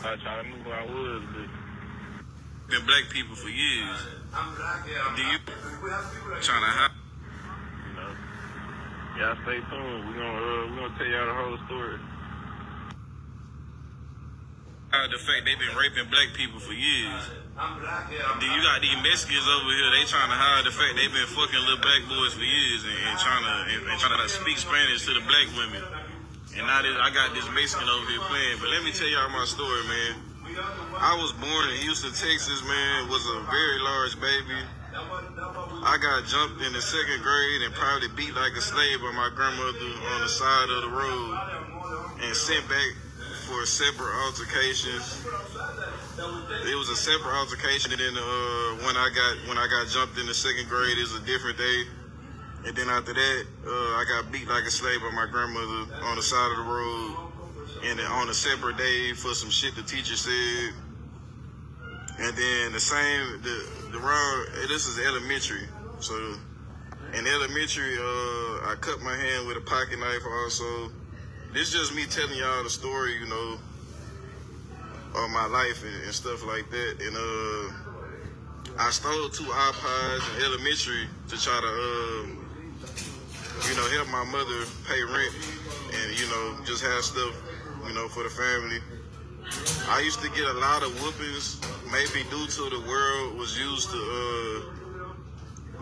I tried to move where I was, but been black people for years. Do you trying to hide? you know, y'all stay tuned. We gonna tell y'all the whole story. The fact they've been raping black people for years. Do you got these Mexicans over here? They trying to hide the fact they've been fucking little black boys for years and trying to speak Spanish to the black women. And now I got this Mexican over here playing. But let me tell y'all my story, man. I was born in Houston, Texas, man. Was a very large baby. I got jumped in the 2nd grade and probably beat like a slave by my grandmother on the side of the road and sent back for separate altercations. It was a separate altercation, and then when I got jumped in the 2nd grade, it was a different day. And then after that, I got beat like a slave by my grandmother on the side of the road, and then on a separate day for some shit the teacher said. And then this is elementary. So in elementary, I cut my hand with a pocket knife also. This is just me telling y'all the story, you know, of my life and stuff like that. And I stole 2 iPods in elementary to try to, you know, help my mother pay rent and, you know, just have stuff, you know, for the family. I used to get a lot of whoopings, maybe due to the world was used to,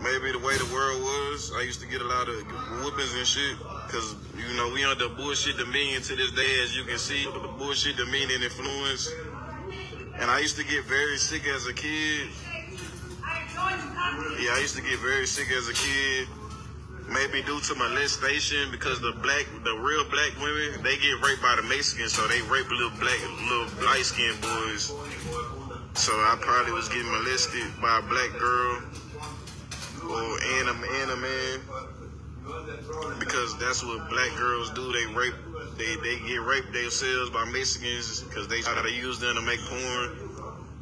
maybe the way the world was. I used to get a lot of whoopings and shit, because, you know, we under bullshit dominion to this day, as you can see, the bullshit dominion influence. And I used to get very sick as a kid. Yeah, I used to get very sick as a kid. Maybe due to molestation, because the real black women, they get raped by the Mexicans, so they rape little light-skinned boys. So I probably was getting molested by a black girl and a man, because that's what black girls do. They get raped themselves by Mexicans because they try to use them to make porn.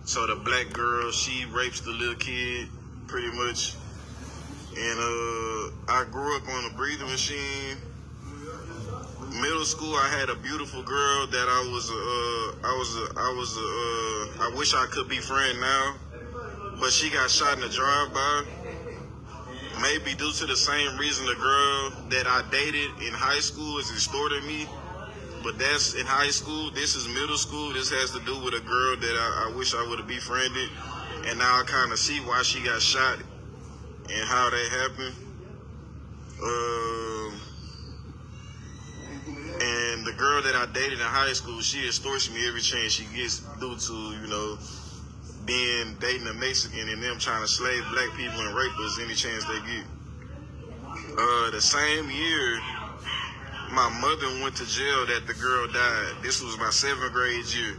So the black girl, she rapes the little kid pretty much. And I grew up on a breathing machine. Middle school, I had a beautiful girl that I wish I could be friend now, but she got shot in a drive-by. Maybe due to the same reason the girl that I dated in high school is extorting me. But that's in high school. This is middle school. This has to do with a girl that I wish I would have befriended. And now I kind of see why she got shot and how that happened. And the girl that I dated in high school, she extorts me every chance she gets due to, you know, dating a Mexican and them trying to slave black people and rape us any chance they get. The same year, my mother went to jail that the girl died. This was my 7th grade year.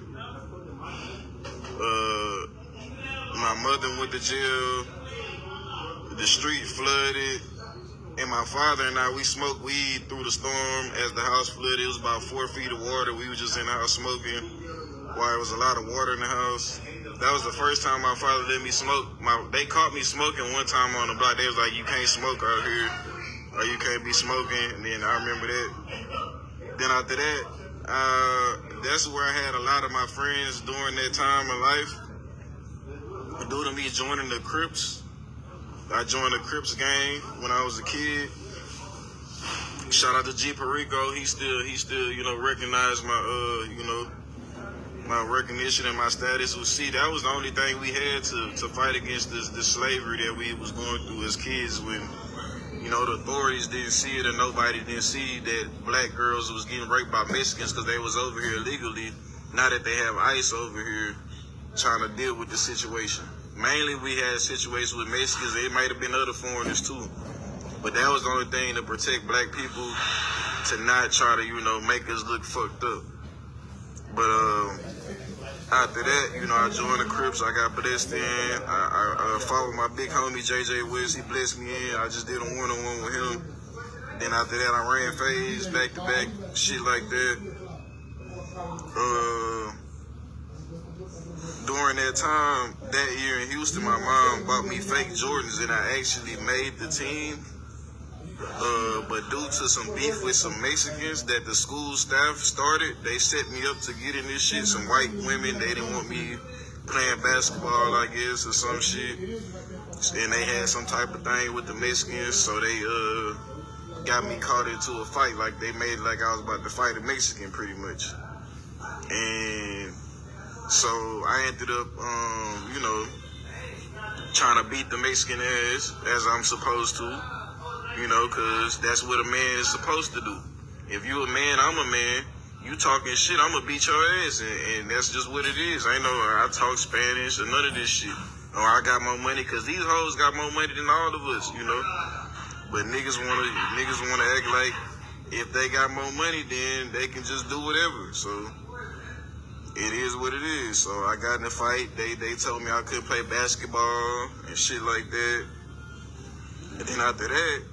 My mother went to jail. The street flooded. And my father and I, we smoked weed through the storm as the house flooded. It was about 4 feet of water. We were just in the house smoking while there was a lot of water in the house. That was the first time my father let me smoke. They caught me smoking one time on the block. They was like, you can't smoke out here, or you can't be smoking. And then I remember that. Then after that, that's where I had a lot of my friends during that time in life. Due to me joining the Crips, I joined the Crips gang when I was a kid. Shout out to G Perico. He still, you know, recognized my, you know, my recognition and my status. That was the only thing we had to fight against this slavery that we was going through as kids, when, you know, the authorities didn't see it and nobody didn't see that black girls was getting raped by Mexicans because they was over here illegally. Now that they have ICE over here trying to deal with the situation. Mainly we had situations with Mexicans. It might have been other foreigners too. But that was the only thing to protect black people, to not try to, you know, make us look fucked up. But after that, you know, I joined the Crips. I got blessed in. I followed my big homie JJ West. He blessed me in. I just did a one-on-one with him. Then after that, I ran phase back to back, shit like that. During that time, that year in Houston, my mom bought me fake Jordans, and I actually made the team. But due to some beef with some Mexicans that the school staff started, they set me up to get in this shit. Some white women, they didn't want me playing basketball, I guess, or some shit. And they had some type of thing with the Mexicans, so they got me caught into a fight. Like, they made it like I was about to fight a Mexican, pretty much. And so I ended up, trying to beat the Mexican ass, as I'm supposed to, because that's what a man is supposed to do. If you a man, I'm a man. You talking shit, I'm gonna beat your ass, and that's just what it is. Ain't no I talk Spanish or none of this shit. Or I got more money, because these hoes got more money than all of us, But niggas wanna act like if they got more money, then they can just do whatever. So it is what it is. So I got in a fight. They told me I couldn't play basketball and shit like that. And then after that,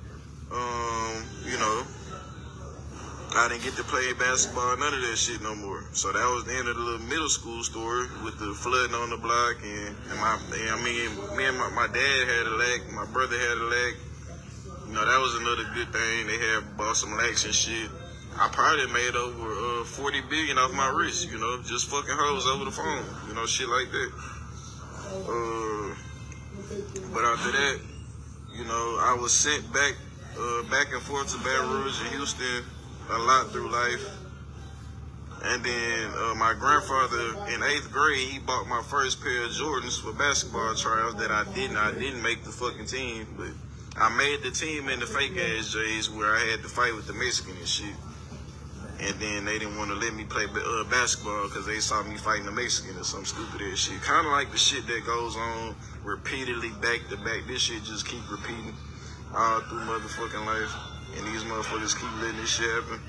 I didn't get to play basketball, none of that shit no more. So that was the end of the little middle school story with the flooding on the block. And me and my dad had a lack, my brother had a lack. That was another good thing. They had bought some lax and shit. I probably made over $40 billion off my wrist, just fucking hoes over the phone, shit like that. But after that, I was sent back and forth to Baton Rouge and Houston a lot through life. And then my grandfather in 8th grade, he bought my first pair of Jordans for basketball trials that I didn't make the fucking team, but I made the team in the fake ass J's where I had to fight with the Mexican and shit. And then they didn't want to let me play basketball because they saw me fighting a Mexican or some stupid ass shit. Kind of like the shit that goes on repeatedly back to back. This shit just keep repeating all through motherfucking life. And these motherfuckers keep letting this shit happen.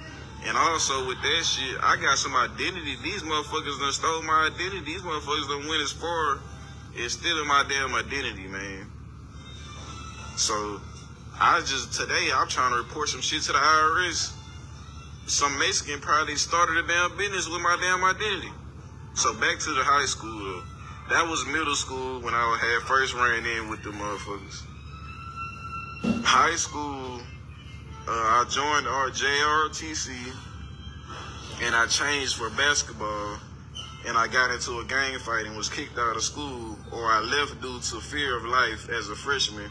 And also with that shit, I got some identity. These motherfuckers done stole my identity. These motherfuckers done went as far as stealing my damn identity, man. So today I'm trying to report some shit to the IRS. Some Mexican probably started a damn business with my damn identity. So back to the high school though. That was middle school when I had first ran in with the motherfuckers. High school, I joined our JRTC and I changed for basketball, and I got into a gang fight and was kicked out of school, or I left due to fear of life as a freshman.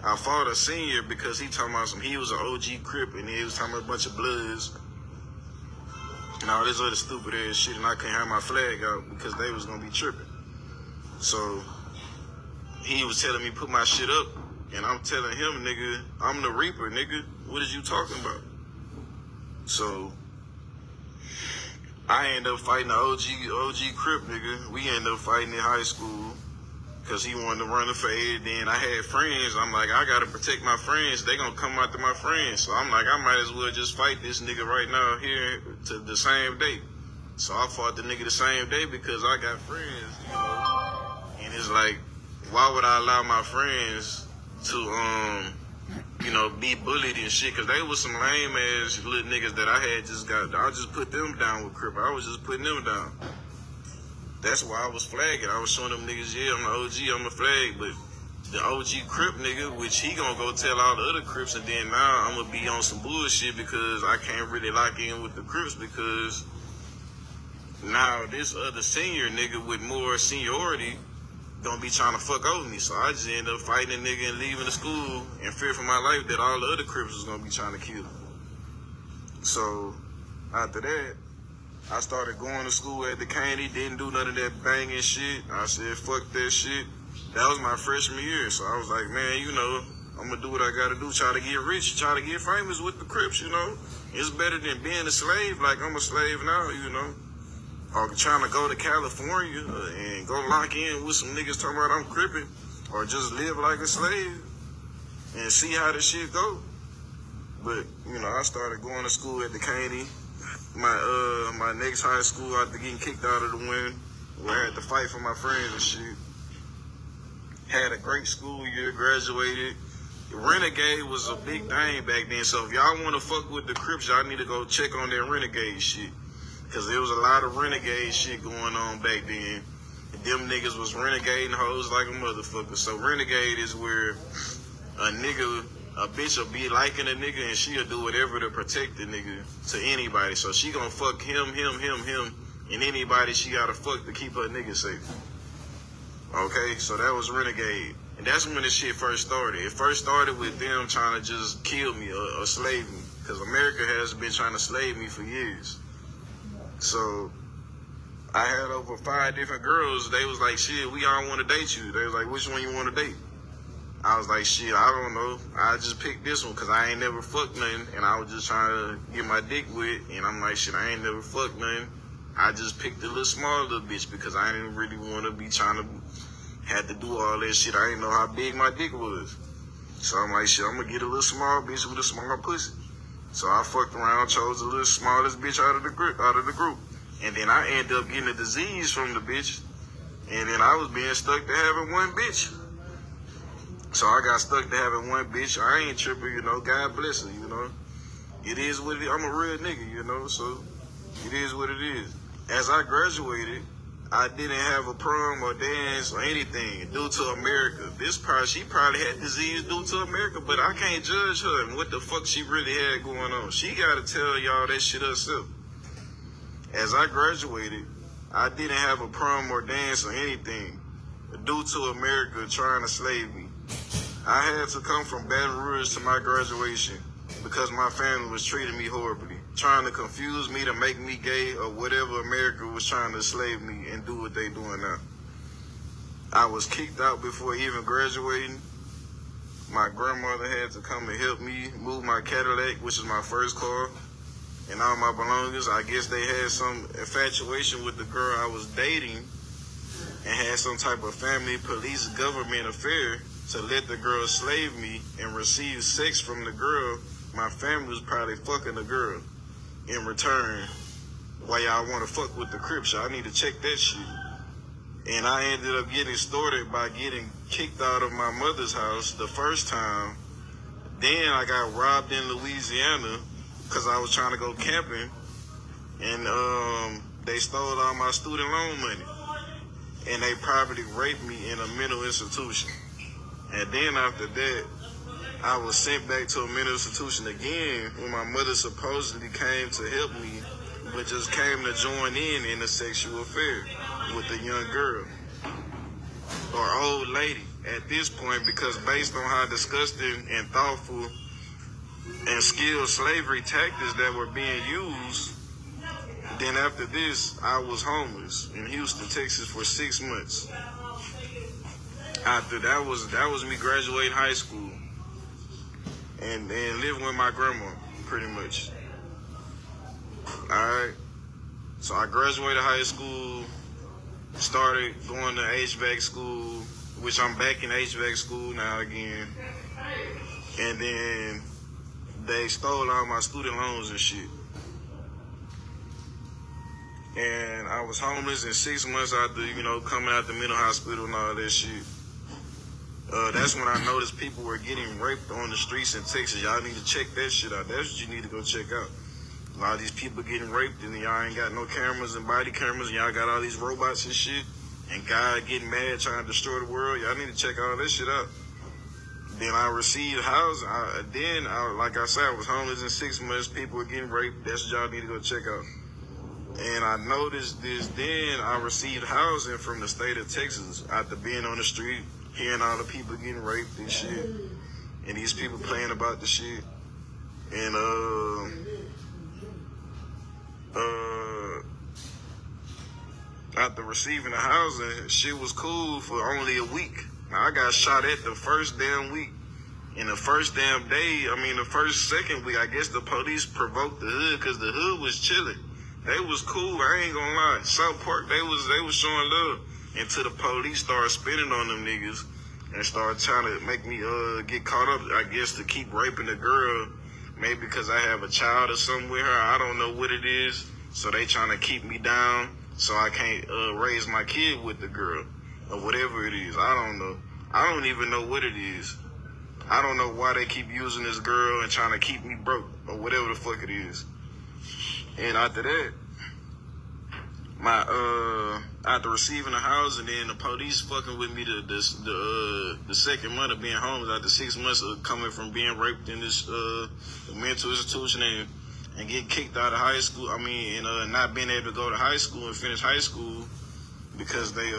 I fought a senior because he talking about he was an OG Crip and he was talking about a bunch of Bloods and all this other stupid ass shit, and I couldn't have my flag out because they was gonna be tripping. So he was telling me put my shit up, and I'm telling him, nigga, I'm the Reaper, nigga. What is you talking about? So I ended up fighting the OG Crip, nigga. We ended up fighting in high school because he wanted to run the fade. Then I had friends. I'm like, I gotta protect my friends. They gonna come after my friends. So I'm like, I might as well just fight this nigga right now here to the same day. So I fought the nigga the same day because I got friends, And it's like, why would I allow my friends to, be bullied and shit? Because they was some lame ass little niggas that I just put them down with Crip. I was just putting them down. That's why I was flagging. I was showing them niggas, yeah, I'm the OG, I'm a flag. But the OG Crip nigga, which he gonna go tell all the other Crips, and then now I'm gonna be on some bullshit because I can't really lock in with the Crips because now this other senior nigga with more seniority gonna be trying to fuck over me. So I just end up fighting a nigga and leaving the school in fear for my life that all the other Crips was gonna be trying to kill. So after that, I started going to school at the Candy, didn't do none of that banging shit. I said, fuck that shit. That was my freshman year. So I was like, man, I'm gonna do what I gotta do, try to get rich, try to get famous with the Crips, It's better than being a slave like I'm a slave now, Or trying to go to California and go lock in with some niggas talking about I'm crippin', or just live like a slave and see how this shit go. But, I started going to school at the Caney. My next high school after getting kicked out of the win, where I had to fight for my friends and shit. Had a great school year, graduated. Renegade was a big thing back then, so if y'all want to fuck with the Crips, y'all need to go check on that Renegade shit. Because there was a lot of renegade shit going on back then. And them niggas was renegading hoes like a motherfucker. So renegade is where a nigga a bitch will be liking a nigga and she'll do whatever to protect the nigga to anybody. So she gonna fuck him, and anybody she gotta fuck to keep her nigga safe. Okay, so that was Renegade. And that's when this shit first started. It first started with them trying to just kill me or slave me. Because America has been trying to slave me for years. So I had over 5 different girls. They was like, shit, we all want to date you. They was like, which one you want to date? I was like, shit, I don't know. I just picked this one because I ain't never fucked nothing. And I was just trying to get my dick wet. And I'm like, shit, I ain't never fucked nothing. I just picked a little small little bitch because I didn't really want to be trying to had to do all that shit. I didn't know how big my dick was. So I'm like, shit, I'm going to get a little small bitch with a small pussy. So I fucked around, chose the little smallest bitch out of the group. And then I ended up getting a disease from the bitch. And then I was being stuck to having one bitch. So I got stuck to having one bitch. I ain't tripping, you know. God bless her, you know. It is what it is. I'm a real nigga, you know. So it is what it is. As I graduated, I didn't have a prom or dance or anything due to America. She probably had disease due to America, but I can't judge her and what the fuck she really had going on. She gotta tell y'all that shit herself. As I graduated, I didn't have a prom or dance or anything due to America trying to slave me. I had to come from Baton Rouge to my graduation because my family was treating me horribly, trying to confuse me to make me gay or whatever America was trying to slave me and do what they doing now. I was kicked out before even graduating. My grandmother had to come and help me move my Cadillac, which is my first car, and all my belongings. I guess they had some infatuation with the girl I was dating and had some type of family, police, government affair to let the girl slave me and receive sex from the girl. My family was probably fucking the girl in return. Why y'all want to fuck with the Crips? Y'all need to check that shit. And I ended up getting started by getting kicked out of my mother's house the first time. Then I got robbed in Louisiana because I was trying to go camping. And they stole all my student loan money. And they probably raped me in a mental institution. And then after that, I was sent back to a mental institution again when my mother supposedly came to help me, but just came to join in a sexual affair with a young girl or old lady at this point, because based on how disgusting and thoughtful and skilled slavery tactics that were being used, then after this, I was homeless in Houston, Texas for 6 months. After that was me graduating high school and living with my grandma, pretty much. Alright. So I graduated high school, started going to HVAC school, which I'm back in HVAC school now again. And then they stole all my student loans and shit. And I was homeless in 6 months after, coming out the mental hospital and all that shit. That's when I noticed people were getting raped on the streets in Texas. Y'all need to check that shit out. That's what you need to go check out. A lot of these people getting raped and y'all ain't got no cameras and body cameras and y'all got all these robots and shit. And God getting mad trying to destroy the world. Y'all need to check all that shit out. Then I received housing. Like I said, I was homeless in 6 months. People were getting raped. That's what y'all need to go check out. And I noticed this. Then I received housing from the state of Texas after being on the street, hearing all the people getting raped and shit, and these people playing about the shit. And after receiving the housing, shit was cool for only a week. Now, I got shot at the first damn week. In the first damn day, the second week, I guess the police provoked the hood because the hood was chilling. They was cool, I ain't gonna lie. South Park, they was showing love until the police started spinning on them niggas and started trying to make me get caught up, I guess, to keep raping the girl. Maybe because I have a child or something with her. I don't know what it is. So they trying to keep me down so I can't raise my kid with the girl or whatever it is. I don't know. I don't even know what it is. I don't know why they keep using this girl and trying to keep me broke or whatever the fuck it is. And after that, after receiving a house, and then the police fucking with me the second month of being homeless, after 6 months of coming from being raped in this mental institution and getting kicked out of high school. I mean, and not being able to go to high school and finish high school because they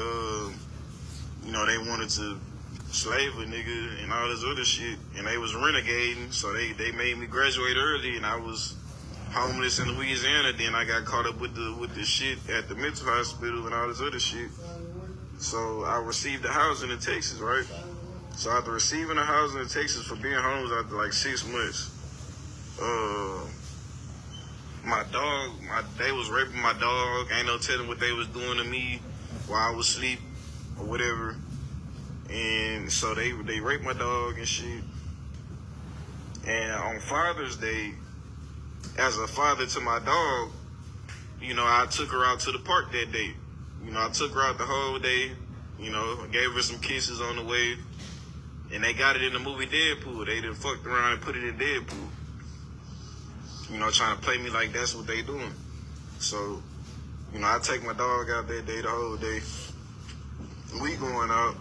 they wanted to slave a nigga and all this other shit, and they was renegading, so they made me graduate early, and I was homeless in Louisiana. Then I got caught up with the shit at the mental hospital and all this other shit. So I received a housing in Texas, right? So after receiving a housing in Texas for being homeless after like 6 months, they was raping my dog. Ain't no telling what they was doing to me while I was asleep or whatever. And so they raped my dog and shit. And on Father's Day, as a father to my dog, I took her out to the park that day. I took her out the whole day, gave her some kisses on the way. And they got it in the movie Deadpool. They done fucked around and put it in Deadpool. Trying to play me like that's what they doing. So, I take my dog out that day, the whole day. We going out.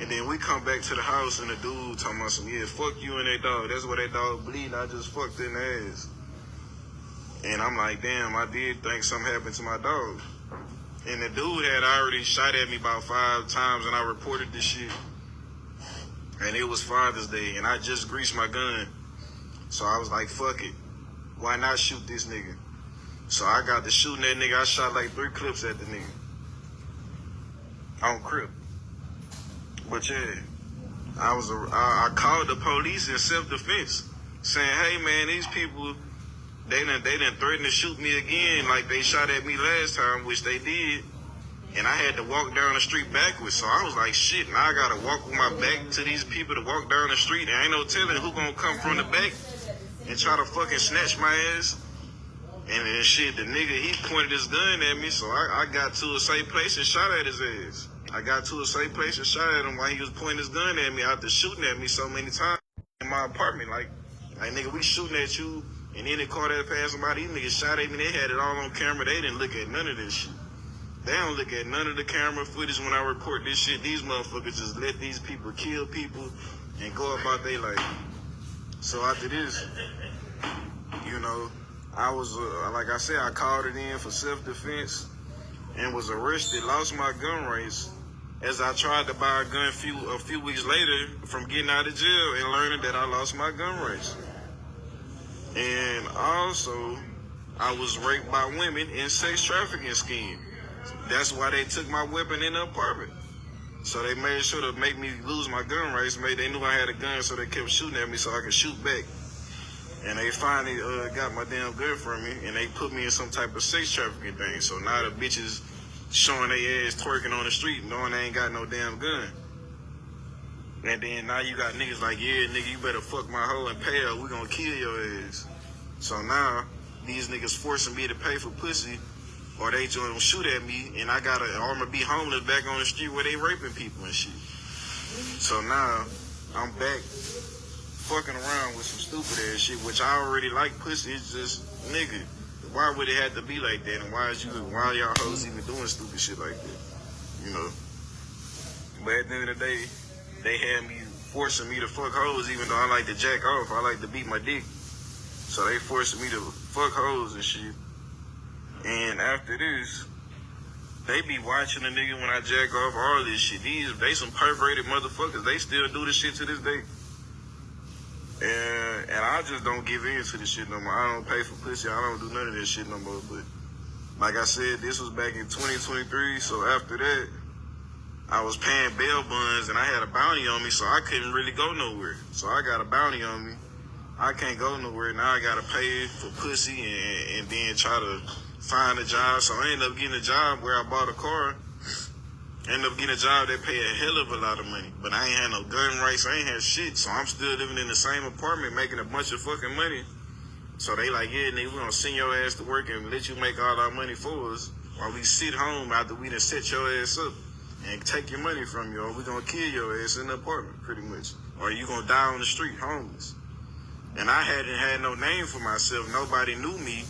And then we come back to the house and the dude talking about some, yeah, fuck you and that dog. That's why that dog bleeding. I just fucked in the ass. And I'm like, damn, I did think something happened to my dog. And the dude had already shot at me about 5 times, and I reported this shit. And it was Father's Day, and I just greased my gun. So I was like, fuck it. Why not shoot this nigga? So I got to shooting that nigga. I shot like 3 clips at the nigga. On Crip. But yeah, I called the police in self-defense, saying, hey man, these people, they done threatened to shoot me again like they shot at me last time, which they did. And I had to walk down the street backwards. So I was like, shit, now I gotta walk with my back to these people to walk down the street. And ain't no telling who gonna come from the back and try to fucking snatch my ass. And then shit, the nigga, he pointed his gun at me, so I got to a safe place and shot at his ass. I got to a safe place and shot at him while he was pointing his gun at me after shooting at me so many times in my apartment. Like nigga, we shooting at you, and then they caught that past somebody. These niggas shot at me. They had it all on camera. They didn't look at none of this shit. They don't look at none of the camera footage when I report this shit. These motherfuckers just let these people kill people and go about their life. So after this, I was, like I said, I called it in for self-defense and was arrested, lost my gun rights as I tried to buy a gun a few weeks later from getting out of jail and learning that I lost my gun rights. And also, I was raped by women in sex trafficking scheme. That's why they took my weapon in the apartment. So they made sure to make me lose my gun rights. They knew I had a gun, so they kept shooting at me so I could shoot back. And they finally got my damn gun from me, and they put me in some type of sex trafficking thing. So now the bitches showing their ass twerking on the street, knowing they ain't got no damn gun. And then now you got niggas like, yeah, nigga, you better fuck my hoe and pay her. We gonna kill your ass. So now these niggas forcing me to pay for pussy, or they just gonna shoot at me, and I gotta, or I'm gonna be homeless back on the street where they raping people and shit. So now I'm back fucking around with some stupid ass shit, which I already like pussy. It's just, nigga, why would it have to be like that? And why y'all hoes even doing stupid shit like that? But at the end of the day, they had me forcing me to fuck hoes, even though I like to jack off. I like to beat my dick. So they forcing me to fuck hoes and shit. And after this, they be watching a nigga when I jack off, all this shit. They some perverted motherfuckers. They still do this shit to this day. And I just don't give in to this shit no more. I don't pay for pussy. I don't do none of this shit no more. But like I said, this was back in 2023. So after that, I was paying bail bonds and I had a bounty on me, so I couldn't really go nowhere. So I got a bounty on me. I can't go nowhere. Now I gotta pay for pussy and then try to find a job. So I ended up getting a job where I bought a car. Ended up getting a job that pay a hell of a lot of money. But I ain't had no gun rights. I ain't had shit. So I'm still living in the same apartment making a bunch of fucking money. So they like, yeah, nigga, we gonna send your ass to work and let you make all our money for us while we sit home after we done set your ass up and take your money from you, or we gonna kill your ass in the apartment, pretty much. Or you gonna die on the street, homeless. And I hadn't had no name for myself. Nobody knew me.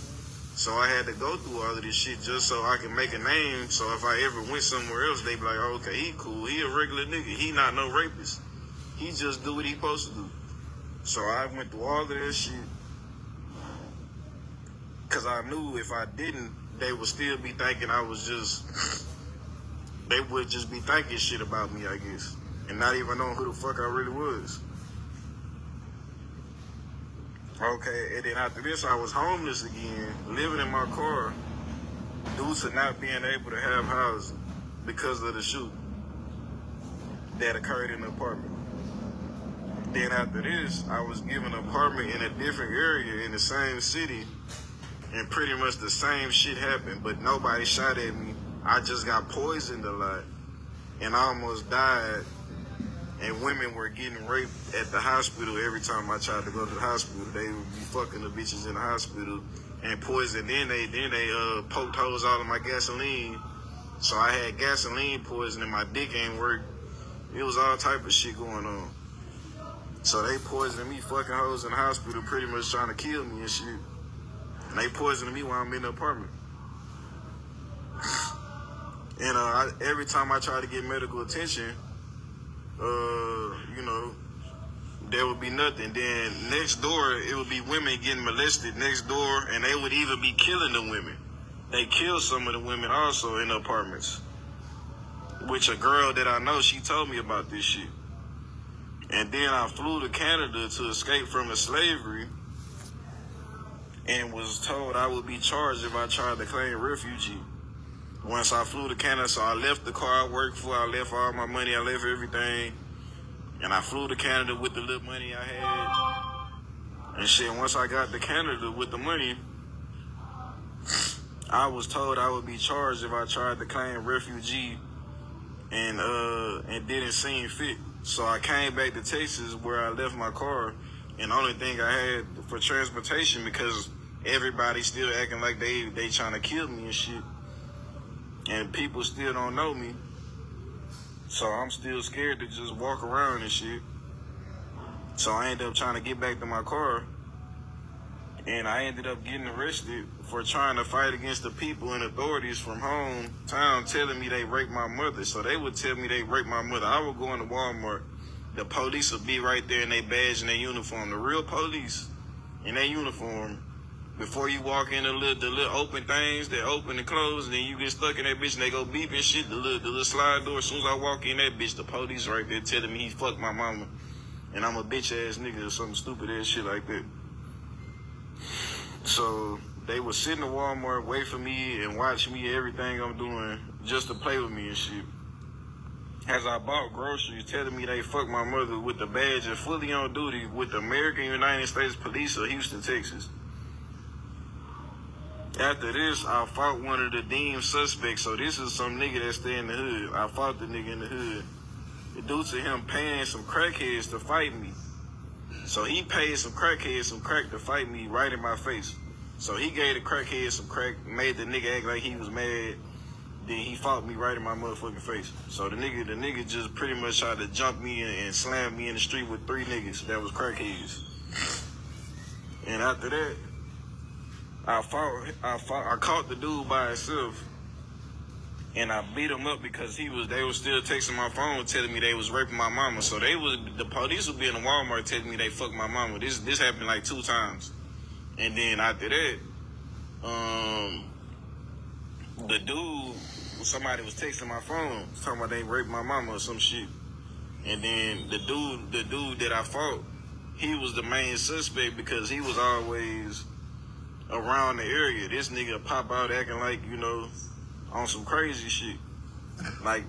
So I had to go through all of this shit just so I can make a name. So if I ever went somewhere else, they be like, oh, okay, he cool. He a regular nigga. He not no rapist. He just do what he supposed to do. So I went through all of that shit. Because I knew if I didn't, they would still be thinking I was just... They would just be thinking shit about me, I guess. And not even knowing who the fuck I really was. Okay, and then after this, I was homeless again, living in my car due to not being able to have housing because of the shoot that occurred in the apartment. Then after this, I was given an apartment in a different area in the same city, and pretty much the same shit happened, but nobody shot at me. I just got poisoned a lot, and I almost died. And women were getting raped at the hospital every time I tried to go to the hospital. They would be fucking the bitches in the hospital and poison. Then they poked holes all in my gasoline. So I had gasoline poisoning. My dick ain't work. It was all type of shit going on. So they poisoned me, fucking hoes in the hospital, pretty much trying to kill me and shit. And they poisoned me while I'm in the apartment. And every time I try to get medical attention, you know, there would be nothing. Then next door, it would be women getting molested next door, and they would even be killing the women. They killed some of the women also in the apartments. Which a girl that I know, she told me about this shit. And then I flew to Canada to escape from the slavery and was told I would be charged if I tried to claim refugee. Once I flew to Canada, so I left the car I worked for, I left all my money, I left everything, and I flew to Canada with the little money I had. And shit, once I got to Canada with the money, I was told I would be charged if I tried to claim refugee and didn't seem fit. So I came back to Texas where I left my car, and the only thing I had for transportation, because everybody still acting like they trying to kill me and shit. And people still don't know me. So I'm still scared to just walk around and shit. So I ended up trying to get back to my car. And I ended up getting arrested for trying to fight against the people and authorities from hometown telling me they raped my mother. So they would tell me they raped my mother. I would go into Walmart. The police would be right there in their badge and their uniform. The real police in their uniform. Before you walk in the little open things that open and close, and then you get stuck in that bitch and they go beep and shit, the little slide door. As soon as I walk in that bitch, the police right there telling me he fucked my mama. And I'm a bitch ass nigga or some stupid ass shit like that. So they would sit in the Walmart, wait for me and watch me everything I'm doing just to play with me and shit. As I bought groceries, telling me they fucked my mother with the badge and fully on duty with the American United States Police of Houston, Texas. After this, I fought one of the deemed suspects. So this is some nigga that stay in the hood. I fought the nigga in the hood. Due to him paying some crackheads to fight me. So he paid some crackheads some crack to fight me right in my face. So he gave the crackhead some crack, made the nigga act like he was mad. Then he fought me right in my motherfucking face. So the nigga just pretty much tried to jump me and slam me in the street with 3 niggas that was crackheads. And after that, I caught the dude by himself, and I beat him up because they was still texting my phone telling me they was raping my mama. So the police would be in the Walmart telling me they fucked my mama. This happened like 2 times. And then after that, the dude, somebody was texting my phone, talking about they raped my mama or some shit. And then the dude that I fought, he was the main suspect because he was always around the area. This nigga pop out acting like, you know, on some crazy shit. Like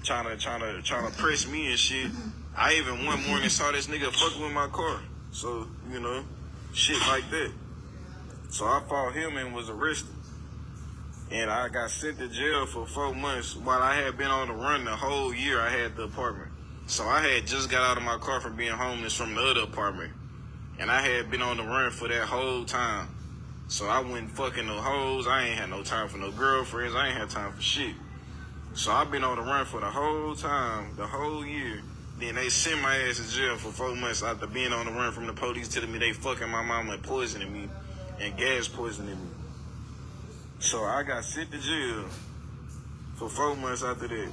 trying to press me and shit. I even one morning saw this nigga fucking with my car. So, you know, shit like that. So I fought him and was arrested. And I got sent to jail for 4 months while I had been on the run the whole year I had the apartment. So I had just got out of my car from being homeless from the other apartment. And I had been on the run for that whole time. So I went fucking no hoes. I ain't had no time for no girlfriends. I ain't had time for shit. So I've been on the run for the whole time, the whole year. Then they sent my ass to jail for 4 months after being on the run from the police telling me they fucking my mama and poisoning me and gas poisoning me. So I got sent to jail for 4 months after that.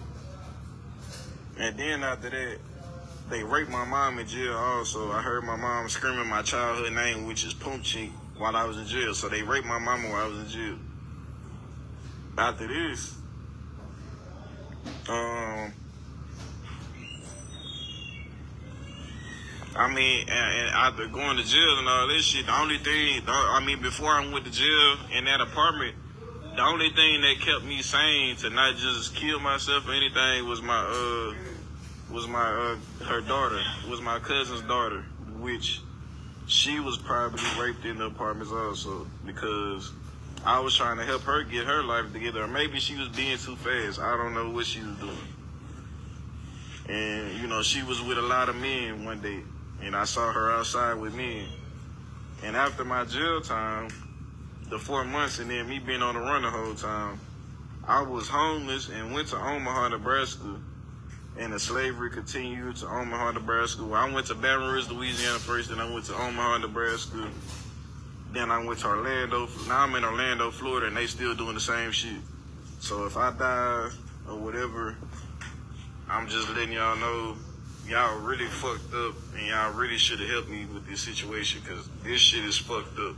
And then after that, they raped my mom in jail also. I heard my mom screaming my childhood name, which is Punchik, while I was in jail. So they raped my mama while I was in jail. After this, and after going to jail and all this shit, the only thing, before I went to jail in that apartment, the only thing that kept me sane to not just kill myself or anything was her daughter, was my cousin's daughter, which she was probably raped in the apartments also, because I was trying to help her get her life together. Or maybe she was being too fast. I don't know what she was doing. And, you know, she was with a lot of men one day, and I saw her outside with men. And after my jail time, the 4 months, and then me being on the run the whole time, I was homeless and went to Omaha, Nebraska, and the slavery continued to Omaha, Nebraska. Well, I went to Baton Rouge, Louisiana first, then I went to Omaha, Nebraska. Then I went to Orlando. Now I'm in Orlando, Florida, and they still doing the same shit. So if I die or whatever, I'm just letting y'all know y'all really fucked up, and y'all really should have helped me with this situation, because this shit is fucked up.